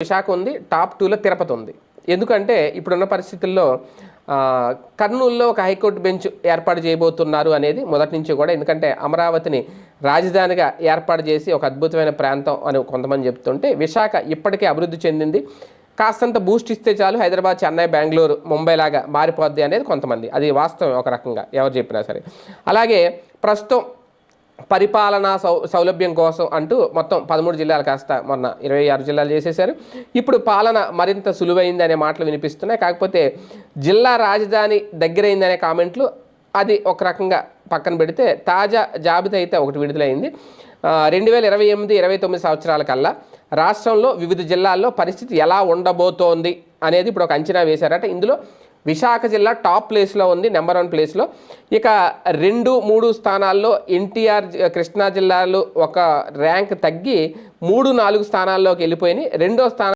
విశాఖ ఉంది, టాప్ 2లో తిరుపతి ఉంది. ఎందుకంటే ఇప్పుడున్న పరిస్థితుల్లో కర్నూలులో ఒక హైకోర్టు బెంచ్ ఏర్పాటు చేయబోతున్నారు అనేది మొదటి నుంచి కూడా. ఎందుకంటే అమరావతిని రాజధానిగా ఏర్పాటు చేసి ఒక అద్భుతమైన ప్రాంతం అని కొంతమంది చెప్తుంటే, విశాఖ ఇప్పటికే అభివృద్ధి చెందింది, కాస్తంత బూస్ట్ ఇస్తే చాలు హైదరాబాద్, చెన్నై, బెంగళూరు, ముంబై లాగా మారిపోద్ది అనేది కొంతమంది. అది వాస్తవం ఒక రకంగా ఎవరు చెప్పినా సరే. అలాగే ప్రస్తుతం పరిపాలనా సౌలభ్యం కోసం అంటూ మొత్తం 13 జిల్లాలు కాస్త మొన్న 26 జిల్లాలు చేసేశారు. ఇప్పుడు పాలన మరింత సులువైంది అనే మాటలు వినిపిస్తున్నాయి. కాకపోతే జిల్లా రాజధాని దగ్గరైందనే కామెంట్లు అది ఒక రకంగా పక్కన పెడితే, తాజా జాబితా అయితే ఒకటి విడుదలైంది. 2028-29 సంవత్సరాల కల్లా రాష్ట్రంలో వివిధ జిల్లాల్లో పరిస్థితి ఎలా ఉండబోతోంది అనేది ఇప్పుడు ఒక అంచనా వేశారట. ఇందులో విశాఖ జిల్లా టాప్ ప్లేస్లో ఉంది, నెంబర్ 1 ప్లేస్లో. ఇక 2-3 స్థానాల్లో ఎన్టీఆర్, కృష్ణా జిల్లాలు ఒక ర్యాంక్ తగ్గి 3-4 స్థానాల్లోకి వెళ్ళిపోయినాయి. రెండో స్థానం